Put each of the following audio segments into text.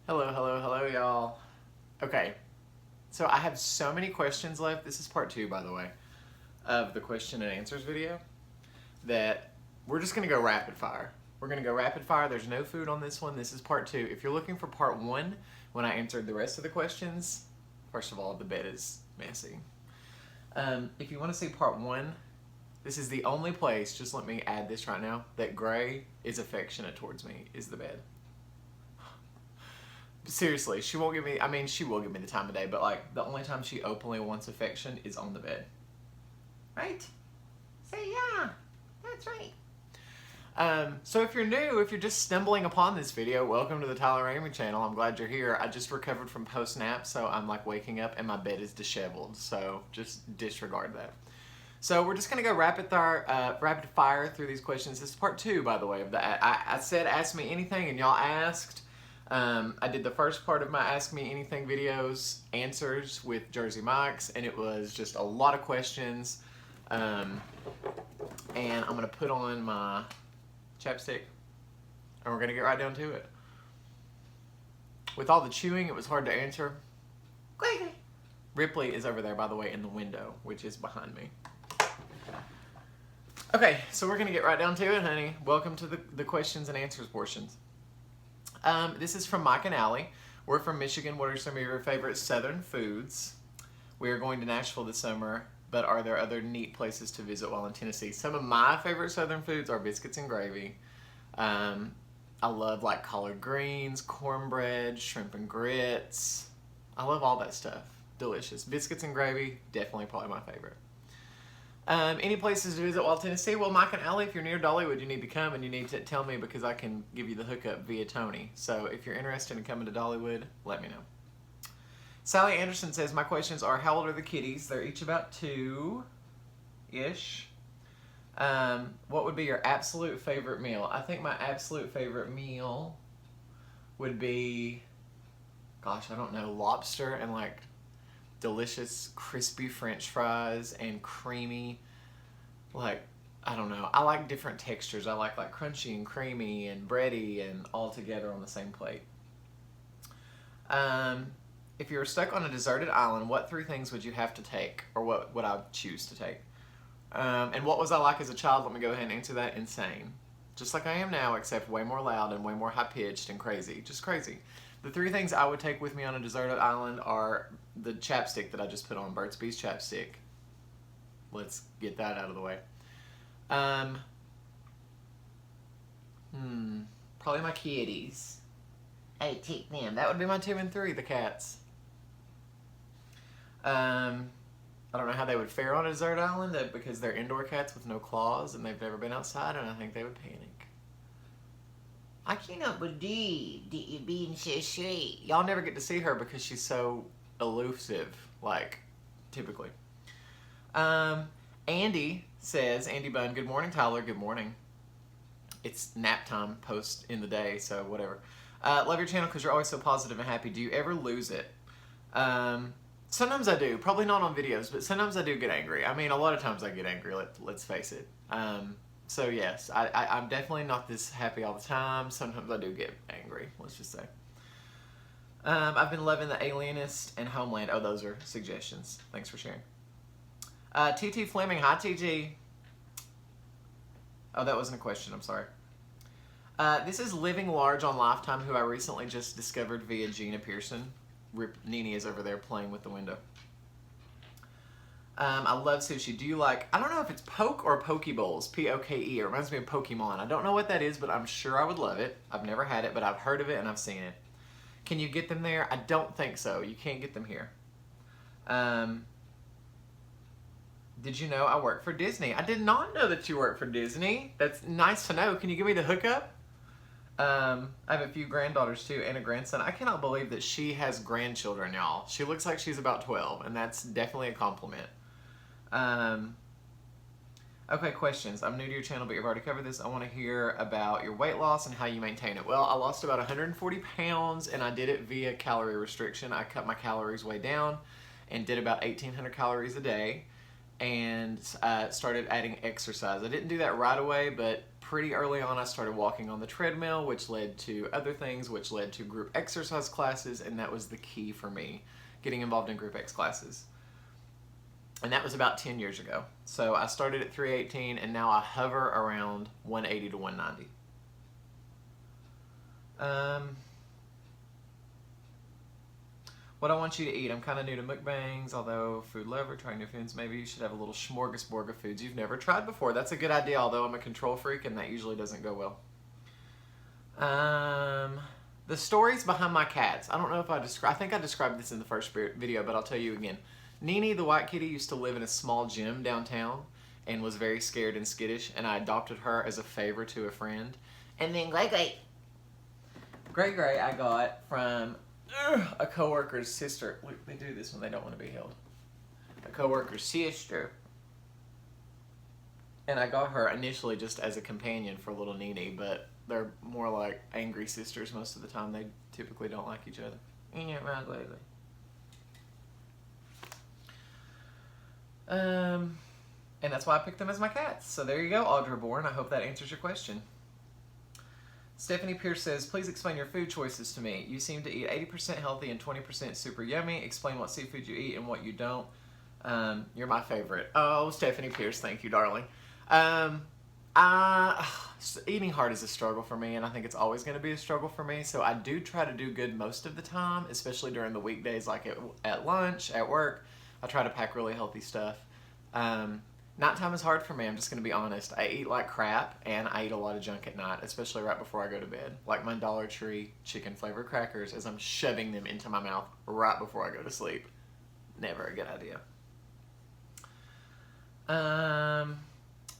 Hello, hello, hello, y'all. Okay, so I have so many questions left. This is part 2, by the way, of the question and answers video, that we're just going to go rapid fire. We're going to go rapid fire. There's no food on this one. This is part 2. If you're looking for part 1, when I answered the rest of the questions, first of all, the bed is messy. If you want to see part 1, this is the only place, just let me add this right now, that Gray is affectionate towards me, is the bed. Seriously, she won't give me, I mean, she will give me the time of day, but like, the only time she openly wants affection is on the bed. Right? Say yeah, that's right. So if you're new, if you're just stumbling upon this video, welcome to the Ramey channel. I'm glad you're here. I just recovered from post-nap, so I'm like waking up and my bed is disheveled, so just disregard that. So we're just gonna go rapid fire through these questions. This is part 2, by the way, of the, I said ask me anything and y'all asked. I did the first part of my Ask Me Anything videos, answers with Jersey Mike's, and it was just a lot of questions. And I'm going to put on my chapstick, and we're going to get right down to it. With all the chewing, it was hard to answer. Ripley is over there, by the way, in the window, which is behind me. Okay, so we're going to get right down to it, honey. Welcome to the questions and answers portions. This is from Mike and Allie. We're from Michigan. What are some of your favorite Southern foods? We are going to Nashville this summer, but are there other neat places to visit while in Tennessee? Some of my favorite Southern foods are biscuits and gravy. I love like collard greens, cornbread, shrimp and grits. I love all that stuff. Delicious. Biscuits and gravy, definitely probably my favorite. Any places to visit while Tennessee? Well, Mike and Allie, if you're near Dollywood, you need to come and you need to tell me because I can give you the hookup via Tony. So if you're interested in coming to Dollywood, let me know. Sally Anderson says, my questions are, how old are the kitties? They're each about 2-ish. What would be your absolute favorite meal? I think my absolute favorite meal would be, gosh, I don't know, lobster and like delicious crispy French fries and creamy, like, I don't know, I like different textures. I like crunchy and creamy and bready and all together on the same plate. If you were stuck on a deserted island, what 3 things would you have to take, or what would I choose to take? And what was I like as a child? Let me go ahead and answer that. Insane. Just like I am now, except way more loud and way more high-pitched and crazy. Just crazy. The 3 things I would take with me on a deserted island are the chapstick that I just put on, Burt's Bees chapstick. Let's get that out of the way. Probably my kitties. I'd take them. That would be my 2 and 3, the cats. I don't know how they would fare on a desert island because they're indoor cats with no claws and they've never been outside, and I think they would panic. I cannot believe that you're being so sweet. Y'all never get to see her because she's so elusive, like, typically. Andy says, Andy Bunn, good morning, Tyler, good morning. It's nap time post in the day, so whatever. Love your channel because you're always so positive and happy. Do you ever lose it? Sometimes I do. Probably not on videos, but sometimes I do get angry. I mean, a lot of times I get angry, let's face it. So yes, I'm definitely not this happy all the time. Sometimes I do get angry, let's just say. I've been loving The Alienist and Homeland. Oh, those are suggestions. Thanks for sharing. TT Fleming, hi TT. Oh, that wasn't a question, I'm sorry. This is Living Large on Lifetime, who I recently just discovered via Gina Pearson. Nene is over there playing with the window. I love sushi. Do you like, I don't know if it's poke or poke bowls, P-O-K-E. It reminds me of Pokemon. I don't know what that is, but I'm sure I would love it. I've never had it, but I've heard of it and I've seen it. Can you get them there? I don't think so. You can't get them here. Did you know I work for Disney? I did not know that you work for Disney. That's nice to know. Can you give me the hookup? I have a few granddaughters too and a grandson. I cannot believe that she has grandchildren, y'all. She looks like she's about 12, and that's definitely a compliment. Okay, questions. I'm new to your channel, but you've already covered this. I want to hear about your weight loss and how you maintain it. Well, I lost about 140 pounds, and I did it via calorie restriction. I cut my calories way down and did about 1,800 calories a day, and started adding exercise. I didn't do that right away, but pretty early on, I started walking on the treadmill, which led to other things, which led to group exercise classes, and that was the key for me, getting involved in group X classes. And that was about 10 years ago. So I started at 318, and now I hover around 180 to 190. What I want you to eat. I'm kind of new to mukbangs, although food lover, trying new foods. Maybe you should have a little smorgasbord of foods you've never tried before. That's a good idea, although I'm a control freak, and that usually doesn't go well. The stories behind my cats. I don't know if I think I described this in the first video, but I'll tell you again. Nene, the white kitty, used to live in a small gym downtown and was very scared and skittish, and I adopted her as a favor to a friend. And then Gray I got from a coworker's sister. Look, they do this when they don't want to be held. A coworker's sister. And I got her initially just as a companion for little Nene, but they're more like angry sisters most of the time. They typically don't like each other. Yeah, right, lately. And that's why I picked them as my cats. So there you go, Audra Bourne. I hope that answers your question. Stephanie Pierce says, please explain your food choices to me. You seem to eat 80% healthy and 20% super yummy. Explain what seafood you eat and what you don't. You're my favorite. Oh, Stephanie Pierce, thank you, darling. Eating hard is a struggle for me, and I think it's always going to be a struggle for me. So I do try to do good most of the time, especially during the weekdays, like at lunch, at work. I try to pack really healthy stuff. Nighttime is hard for me, I'm just going to be honest. I eat like crap, and I eat a lot of junk at night, especially right before I go to bed. Like my Dollar Tree chicken flavored crackers as I'm shoving them into my mouth right before I go to sleep. Never a good idea.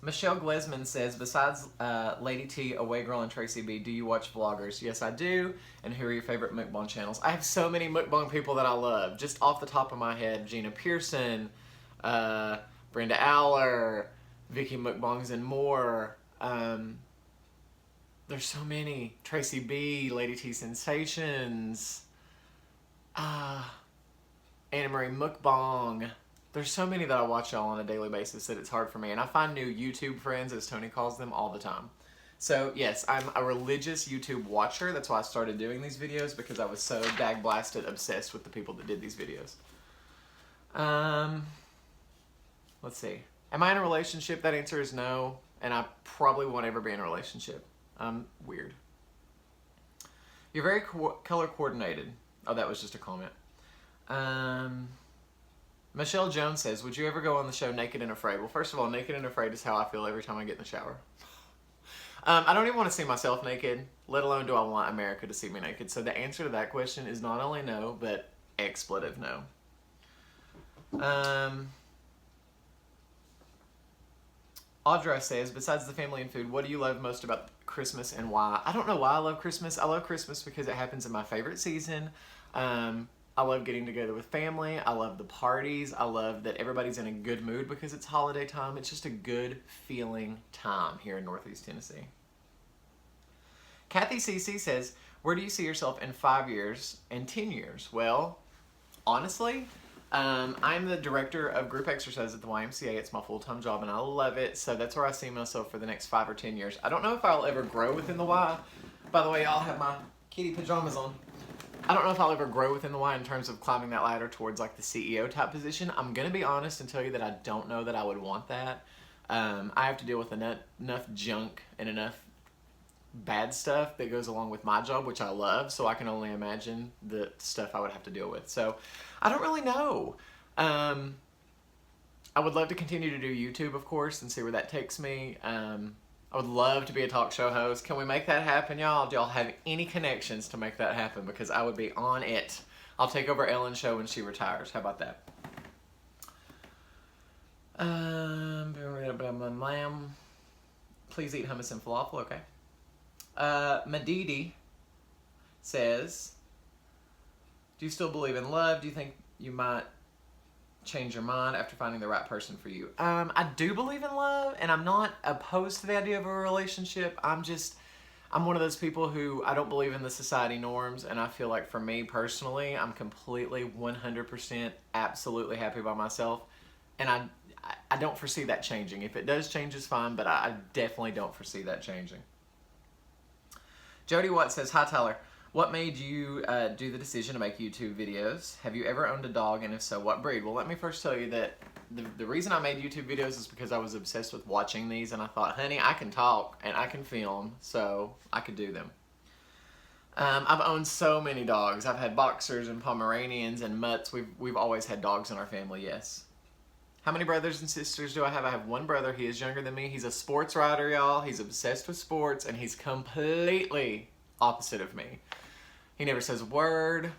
Michelle Glesman says, besides Lady T, Away Girl, and Tracy B, do you watch vloggers? Yes, I do. And who are your favorite mukbang channels? I have so many mukbang people that I love. Just off the top of my head, Gina Pearson, Brenda Aller, Vicky Mukbangs and more. There's so many. Tracy B, Lady T Sensations, Anna Marie Mukbang. There's so many that I watch y'all on a daily basis that it's hard for me. And I find new YouTube friends, as Tony calls them, all the time. So yes, I'm a religious YouTube watcher. That's why I started doing these videos, because I was so dag-blasted obsessed with the people that did these videos. Let's see. Am I in a relationship? That answer is no. And I probably won't ever be in a relationship. I'm weird. You're very color coordinated. Oh, that was just a comment. Michelle Jones says, would you ever go on the show Naked and Afraid? Well, first of all, Naked and Afraid is how I feel every time I get in the shower. I don't even want to see myself naked, let alone do I want America to see me naked. So the answer to that question is not only no, but expletive no. Audra says, besides the family and food, what do you love most about Christmas and why? I don't know why I love Christmas. I love Christmas because it happens in my favorite season. I love getting together with family. I love the parties. I love that everybody's in a good mood because it's holiday time. It's just a good feeling time here in Northeast Tennessee. Kathy CC says, where do you see yourself in 5 years and 10 years? Well, honestly, I'm the director of group exercise at the YMCA. It's my full-time job and I love it. So that's where I see myself for the next 5 or 10 years. I don't know if I'll ever grow within the Y. By the way, I'll have my kitty pajamas on. I don't know if I'll ever grow within the Y in terms of climbing that ladder towards like the CEO type position. I'm going to be honest and tell you that I don't know that I would want that. I have to deal with enough junk and enough bad stuff that goes along with my job, which I love. So I can only imagine the stuff I would have to deal with. So I don't really know. I would love to continue to do YouTube, of course, and see where that takes me. I would love to be a talk show host. Can we make that happen, y'all? Do y'all have any connections to make that happen? Because I would be on it. I'll take over Ellen's show when she retires. How about that? Please eat hummus and falafel. Okay. Madidi says, do you still believe in love? Do you think you might change your mind after finding the right person for you? I do believe in love, and I'm not opposed to the idea of a relationship. I'm one of those people who I don't believe in the society norms, and I feel like for me personally, I'm completely 100% absolutely happy by myself, and I don't foresee that changing. If it does change, it's fine, but I definitely don't foresee that changing. Jody Watt says, hi Tyler. What made you do the decision to make YouTube videos? Have you ever owned a dog, and if so, what breed? Well, let me first tell you that the reason I made YouTube videos is because I was obsessed with watching these, and I thought, honey, I can talk and I can film, so I could do them. I've owned so many dogs. I've had boxers and Pomeranians and mutts. We've always had dogs in our family, yes. How many brothers and sisters do I have? I have one brother. He is younger than me. He's a sports writer, y'all. He's obsessed with sports, and he's completely opposite of me. He never says a word.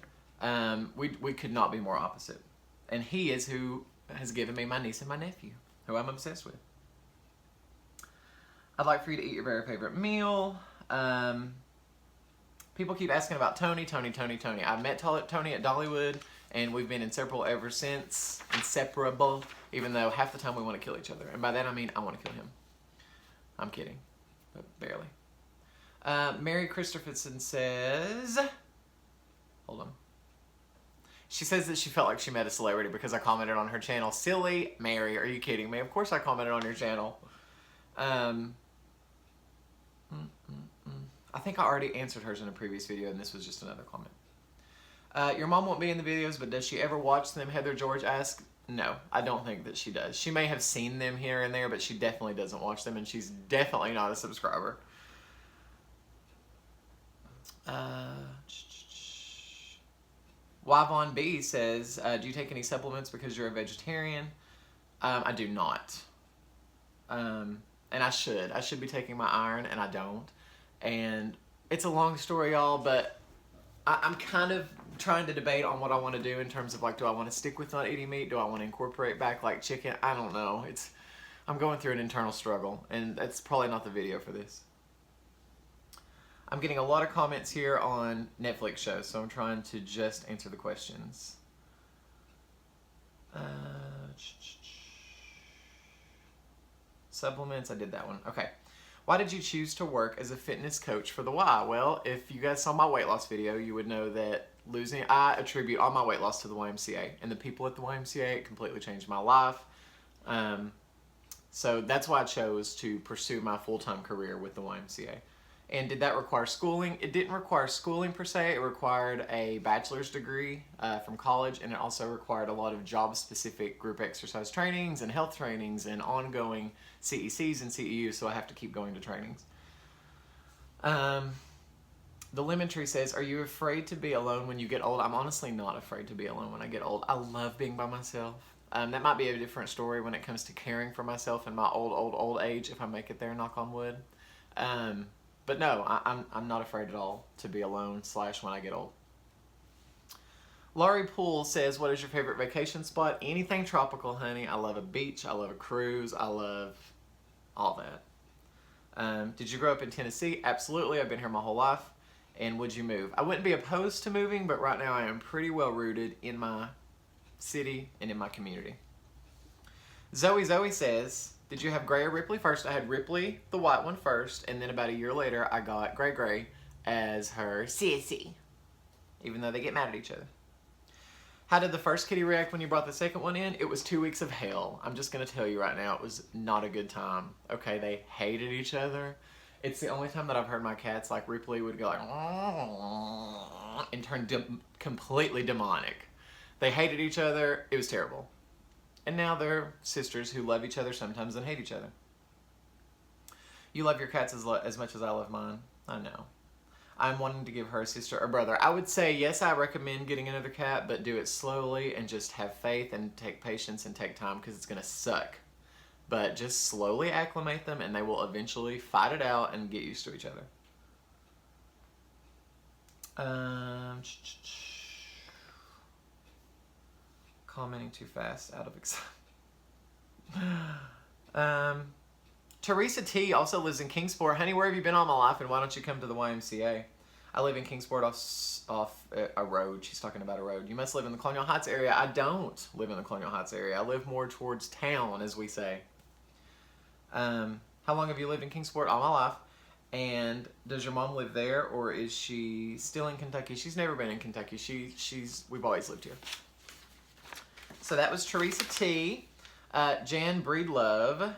We could not be more opposite. And he is who has given me my niece and my nephew, who I'm obsessed with. I'd like for you to eat your very favorite meal. People keep asking about Tony. I met Tony at Dollywood, and we've been inseparable ever since. Inseparable, even though half the time we want to kill each other. And by that I mean I want to kill him. I'm kidding, but barely. Mary Christopherson says, hold on. She says that she felt like she met a celebrity because I commented on her channel. Silly Mary, are you kidding me? Of course I commented on your channel. I think I already answered hers in a previous video, and this was just another comment. Your mom won't be in the videos, but does she ever watch them? Heather George asked. No, I don't think that she does. She may have seen them here and there, but she definitely doesn't watch them, and she's definitely not a subscriber. Yvonne B says, do you take any supplements because you're a vegetarian? I do not. And I should. I should be taking my iron, and I don't. And it's a long story, y'all, but I'm kind of trying to debate on what I want to do in terms of, like, do I want to stick with not eating meat? Do I want to incorporate back, like, chicken? I don't know. I'm going through an internal struggle, and that's probably not the video for this. I'm getting a lot of comments here on Netflix shows, so I'm trying to just answer the questions. Supplements, I did that one. Okay. Why did you choose to work as a fitness coach for the Y? Well, if you guys saw my weight loss video, you would know that I attribute all my weight loss to the YMCA. And the people at the YMCA, it completely changed my life. So that's why I chose to pursue my full-time career with the YMCA. And did that require schooling? It didn't require schooling per se. It required a bachelor's degree from college, and it also required a lot of job-specific group exercise trainings and health trainings and ongoing CECs and CEUs, so I have to keep going to trainings. The Lemon Tree says, are you afraid to be alone when you get old? I'm honestly not afraid to be alone when I get old. I love being by myself. That might be a different story when it comes to caring for myself in my old age, if I make it there, knock on wood. But no, I'm not afraid at all to be alone / when I get old. Laurie Poole says, what is your favorite vacation spot? Anything tropical, honey. I love a beach. I love a cruise. I love all that. Did you grow up in Tennessee? Absolutely. I've been here my whole life. And would you move? I wouldn't be opposed to moving, but right now I am pretty well rooted in my city and in my community. Zoe says, did you have Gray or Ripley first? I had Ripley, the white one, first, and then about a year later, I got Gray as her sissy, even though they get mad at each other. How did the first kitty react when you brought the second one in? It was 2 weeks of hell. I'm just going to tell you right now, it was not a good time. Okay, they hated each other. It's the only time that I've heard my cats, like Ripley, would go like, and turn completely demonic. They hated each other. It was terrible. And now they're sisters who love each other sometimes and hate each other. You love your cats as much as I love mine. I know. I'm wanting to give her a sister or brother. I would say, yes, I recommend getting another cat, but do it slowly and just have faith and take patience and take time because it's going to suck. But just slowly acclimate them and they will eventually fight it out and get used to each other. Commenting too fast out of excitement. Teresa T also lives in Kingsport. Honey, where have you been all my life, and why don't you come to the YMCA? I live in Kingsport off a road. She's talking about a road. You must live in the Colonial Heights area. I don't live in the Colonial Heights area. I live more towards town, as we say. How long have you lived in Kingsport? All my life. And does your mom live there, or is she still in Kentucky? She's never been in Kentucky. We've always lived here. So that was Teresa T. Jan Breedlove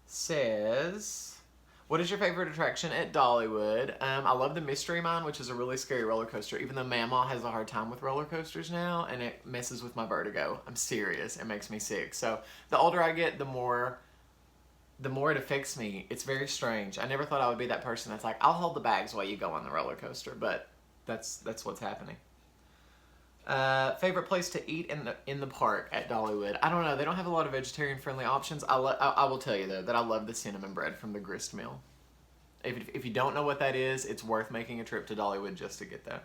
says, what is your favorite attraction at Dollywood? I love the Mystery Mine, which is a really scary roller coaster, even though Mama has a hard time with roller coasters now, and it messes with my vertigo. I'm serious. It makes me sick. So the older I get, the more it affects me. It's very strange. I never thought I would be that person that's like, I'll hold the bags while you go on the roller coaster, but that's what's happening. Favorite place to eat in the park at Dollywood? I don't know. They don't have a lot of vegetarian friendly options. I will tell you though that I love the cinnamon bread from the grist mill. If you don't know what that is, it's worth making a trip to Dollywood just to get that.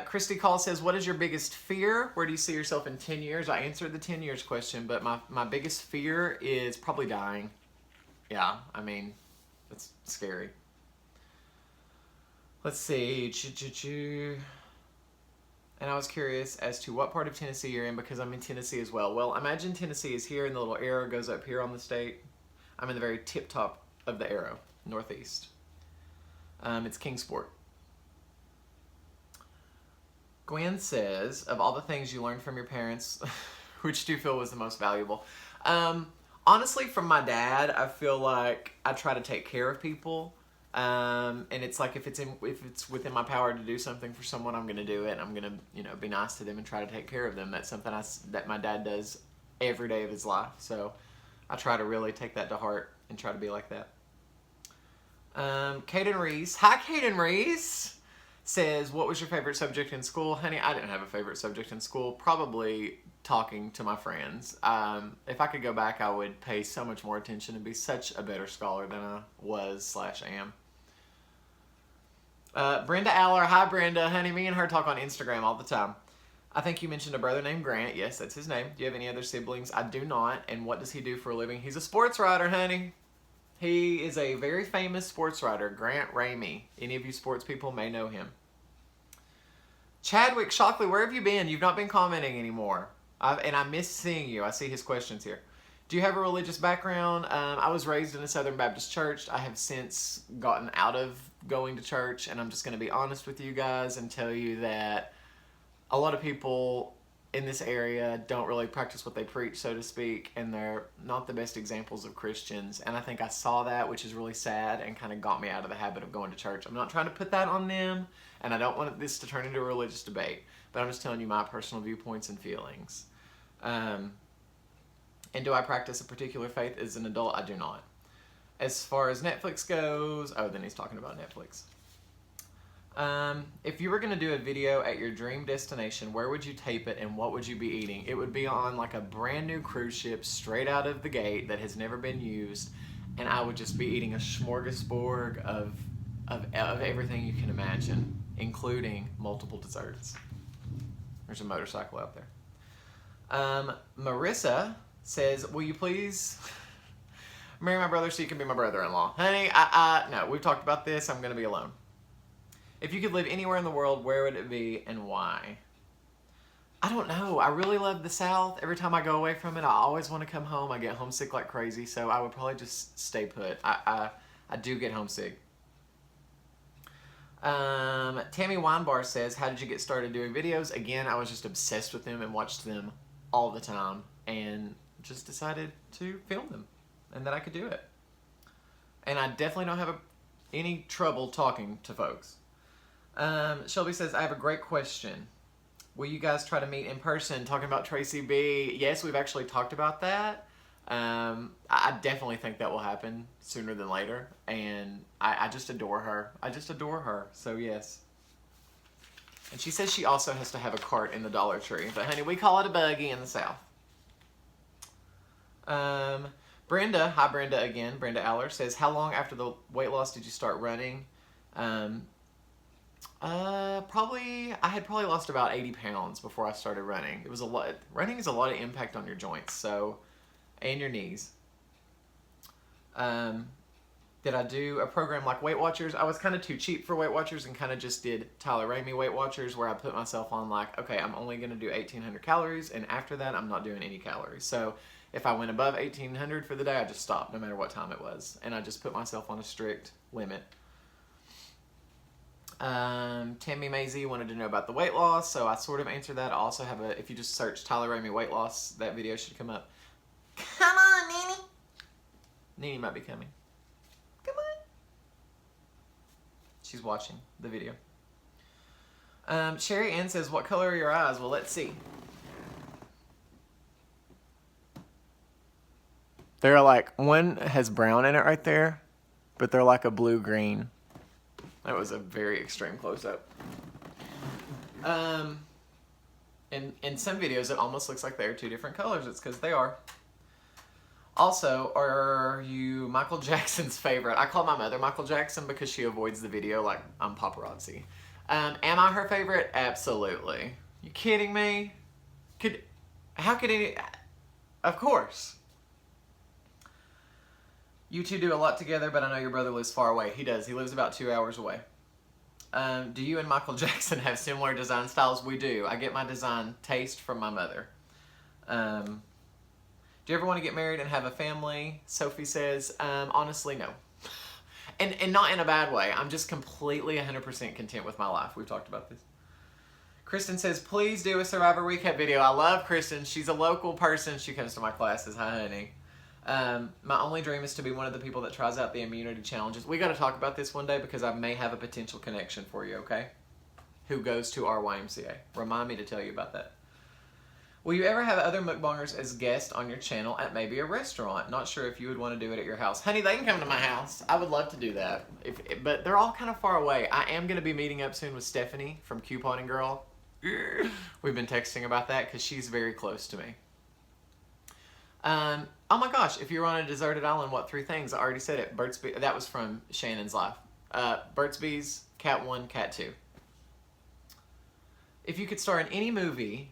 Christy Call says, what is your biggest fear? Where do you see yourself in 10 years? I answered the 10 years question, but my biggest fear is probably dying. Yeah, I mean, it's scary. Let's see. And I was curious as to what part of Tennessee you're in, because I'm in Tennessee as well. Well, imagine Tennessee is here and the little arrow goes up here on the state. I'm in the very tip top of the arrow, northeast. It's Kingsport. Gwen says, of all the things you learned from your parents, which do you feel was the most valuable? Honestly, from my dad, I feel like I try to take care of people. And it's like if it's within my power to do something for someone, I'm gonna do it. I'm gonna be nice to them and try to take care of them. That's something that my dad does every day of his life. So I try to really take that to heart and try to be like that. Kaden Reese, hi Kaden Reese, says, what was your favorite subject in school? Honey, I didn't have a favorite subject in school. Probably talking to my friends. If I could go back, I would pay so much more attention and be such a better scholar than I was/am. Brenda Aller, hi Brenda, honey, me and her talk on Instagram all the time. I think you mentioned a brother named Grant. Yes, that's his name. Do you have any other siblings? I do not. And what does he do for a living? He's a sports writer, honey. He is a very famous sports writer, Grant Ramey. Any of you sports people may know him. Chadwick Shockley, where have you been? You've not been commenting anymore. And I miss seeing you. I see his questions here. Do you have a religious background? I was raised in a Southern Baptist church. I have since gotten out of going to church, and I'm just going to be honest with you guys and tell you that a lot of people in this area don't really practice what they preach, so to speak, and they're not the best examples of Christians. And I think I saw that, which is really sad, and kind of got me out of the habit of going to church. I'm not trying to put that on them, and I don't want this to turn into a religious debate, but I'm just telling you my personal viewpoints and feelings. And do I practice a particular faith as an adult? I do not. As far as Netflix goes, oh, then he's talking about Netflix. If you were going to do a video at your dream destination, where would you tape it and what would you be eating? It would be on like a brand new cruise ship straight out of the gate that has never been used, and I would just be eating a smorgasbord of everything you can imagine, including multiple desserts. There's a motorcycle out there. Marissa says, will you please marry my brother so you can be my brother-in-law? Honey, no, we've talked about this. I'm going to be alone. If you could live anywhere in the world, where would it be and why? I don't know. I really love the South. Every time I go away from it, I always want to come home. I get homesick like crazy, so I would probably just stay put. I do get homesick. Tammy Weinbar says, how did you get started doing videos? Again, I was just obsessed with them and watched them all the time and just decided to film them and that I could do it. And I definitely don't have any trouble talking to folks. Shelby says, I have a great question. Will you guys try to meet in person? Talking about Tracy B. Yes, we've actually talked about that. I definitely think that will happen sooner than later. And I just adore her. I just adore her. So yes. And she says she also has to have a cart in the Dollar Tree. But honey, we call it a buggy in the South. Brenda, hi Brenda again. Brenda Aller says, how long after the weight loss did you start running? I had probably lost about 80 pounds before I started running. It was a lot. Running is a lot of impact on your joints, so, and your knees. Did I do a program like Weight Watchers? I was kind of too cheap for Weight Watchers and kind of just did Tyler Ramey Weight Watchers, where I put myself on like, okay, I'm only going to do 1,800 calories, and after that, I'm not doing any calories. So if I went above 1,800 for the day, I just stopped no matter what time it was, and I just put myself on a strict limit. Tammy Maisie wanted to know about the weight loss, so I sort of answered that. I also have if you just search Tyler Ramey weight loss, that video should come up. Come on, Nene. Nene might be coming. Come on. She's watching the video. Sherry Ann says, what color are your eyes? Well, let's see. They're like, one has brown in it right there, but they're like a blue-green. That was a very extreme close-up. In some videos, it almost looks like they're two different colors. It's because they are. Also, are you Michael Jackson's favorite? I call my mother Michael Jackson because she avoids the video like I'm paparazzi. Am I her favorite? Absolutely. You kidding me? How could any... Of course. You two do a lot together, but I know your brother lives far away. He does. He lives about 2 hours away. Do you and Michael Jackson have similar design styles? We do. I get my design taste from my mother. Do you ever want to get married and have a family? Sophie says, honestly, no. And not in a bad way. I'm just completely 100% content with my life. We've talked about this. Kristen says, please do a Survivor recap video. I love Kristen. She's a local person. She comes to my classes. Hi, honey. My only dream is to be one of the people that tries out the immunity challenges. We got to talk about this one day because I may have a potential connection for you, okay? Who goes to our YMCA. Remind me to tell you about that. Will you ever have other mukbangers as guests on your channel at maybe a restaurant? Not sure if you would want to do it at your house. Honey, they can come to my house. I would love to do that. But they're all kind of far away. I am going to be meeting up soon with Stephanie from Couponing Girl. We've been texting about that because she's very close to me. Oh my gosh, if you were on a deserted island, what 3 things? I already said it. Burt's Bees, that was from Shannon's Life. Burt's Bees, Cat 1, Cat 2. If you could star in any movie,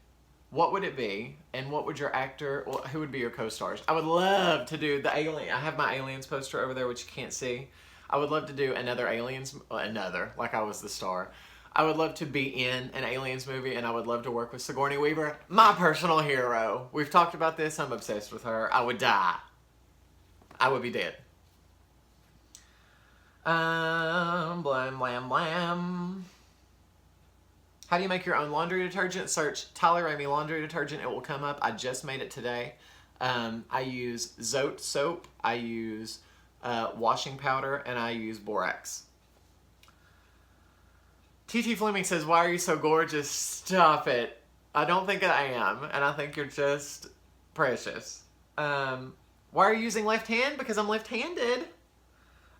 what would it be? And what would your actor, who would be your co-stars? I would love to do the Alien. I have my Aliens poster over there, which you can't see. I would love to do another Aliens, like I was the star. I would love to be in an Aliens movie, and I would love to work with Sigourney Weaver, my personal hero. We've talked about this. I'm obsessed with her. I would die. I would be dead. Blam, blam, blam. How do you make your own laundry detergent? Search Tyler Ramey laundry detergent. It will come up. I just made it today. I use xoxo soap. I use washing powder, and I use borax. TT Fleming says, why are you so gorgeous? Stop it. I don't think I am, and I think you're just precious. Why are you using left hand? Because I'm left-handed.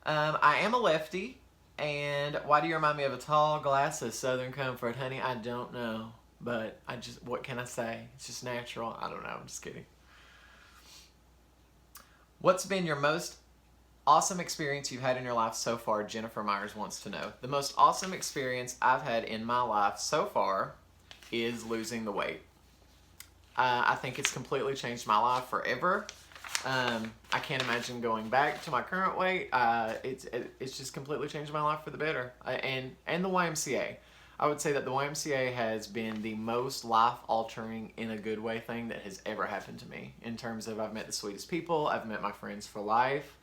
I am a lefty. And why do you remind me of a tall glass of Southern Comfort? Honey, I don't know. But what can I say? It's just natural. I don't know. I'm just kidding. What's been your most awesome experience you've had in your life so far? Jennifer Myers wants to know. The most awesome experience I've had in my life so far is losing the weight. I think it's completely changed my life forever. I can't imagine going back to my current weight. It's just completely changed my life for the better. And the YMCA. I would say that the YMCA has been the most life-altering, in a good way, thing that has ever happened to me. In terms of, I've met the sweetest people. I've met my friends for life.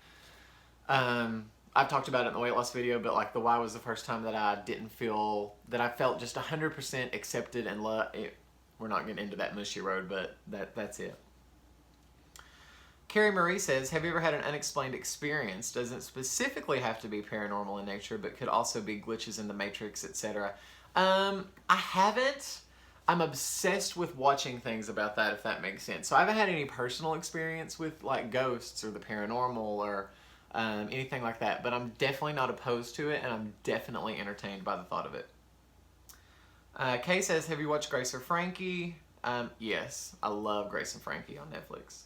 I've talked about it in the weight loss video, but like the Y was the first time that I felt just 100% accepted and loved. We're not getting into that mushy road, but that's it. Carrie Marie says, have you ever had an unexplained experience? Doesn't specifically have to be paranormal in nature, but could also be glitches in the Matrix, etc. I haven't. I'm obsessed with watching things about that, if that makes sense. So I haven't had any personal experience with like ghosts or the paranormal or anything like that, but I'm definitely not opposed to it, and I'm definitely entertained by the thought of it. Kay says, have you watched Grace or Frankie? Yes, I love Grace and Frankie on Netflix.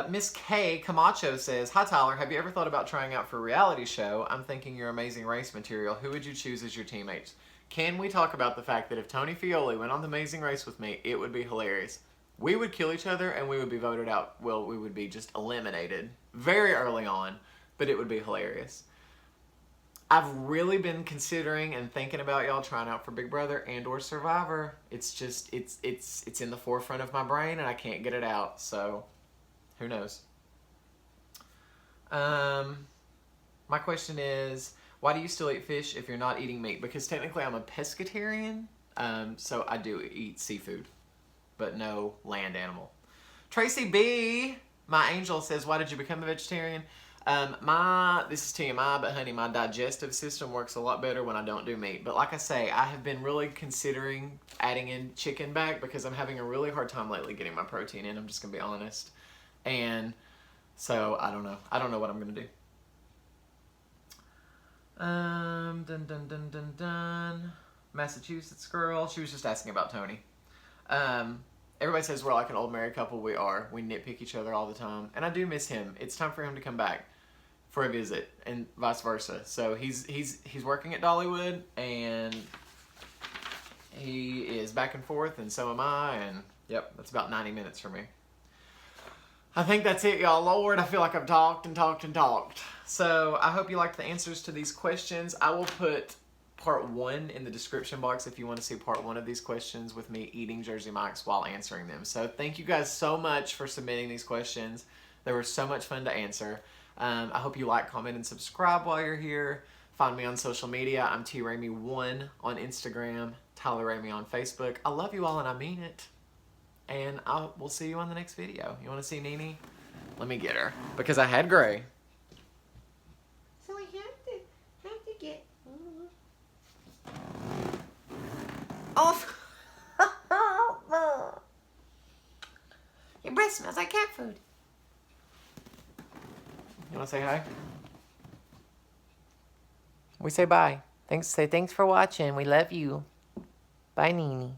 Miss K Camacho says, hi Tyler, have you ever thought about trying out for a reality show? I'm thinking you're Amazing Race material. Who would you choose as your teammates? Can we talk about the fact that if Tony Fioli went on the Amazing Race with me, it would be hilarious. We would kill each other and we would be voted out. Well, we would be just eliminated very early on, but it would be hilarious. I've really been considering and thinking about y'all trying out for Big Brother and or Survivor. It's just, it's in the forefront of my brain and I can't get it out, so who knows? My question is, Why do you still eat fish if you're not eating meat? Because technically I'm a pescatarian, so I do eat seafood, but no land animal. Tracy B, my angel, says, why did you become a vegetarian? This is TMI, but honey, my digestive system works a lot better when I don't do meat. But like I say, I have been really considering adding in chicken back because I'm having a really hard time lately getting my protein in. I'm just going to be honest. And so I don't know. I don't know what I'm going to do. Dun. Massachusetts girl. She was just asking about Tony. Everybody says we're like an old married couple. We are. We nitpick each other all the time. And I do miss him. It's time for him to come back for a visit and vice versa. So he's working at Dollywood and he is back and forth and so am I. And yep, that's about 90 minutes for me. I think that's it, y'all. Lord, I feel like I've talked and talked and talked. So I hope you liked the answers to these questions. I will put part 1 in the description box if you want to see part 1 of these questions with me eating Jersey Mike's while answering them. So thank you guys so much for submitting these questions. They were so much fun to answer. I hope you like, comment, and subscribe while you're here. Find me on social media. I'm TRamey1 on Instagram, Tyler Ramey on Facebook. I love you all and I mean it. And we'll see you on the next video. You want to see Nene? Let me get her. Because I had Gray. So I have to get... Oh! Your breath smells like cat food. You want to say hi? We say bye. Say thanks for watching. We love you. Bye, Nene.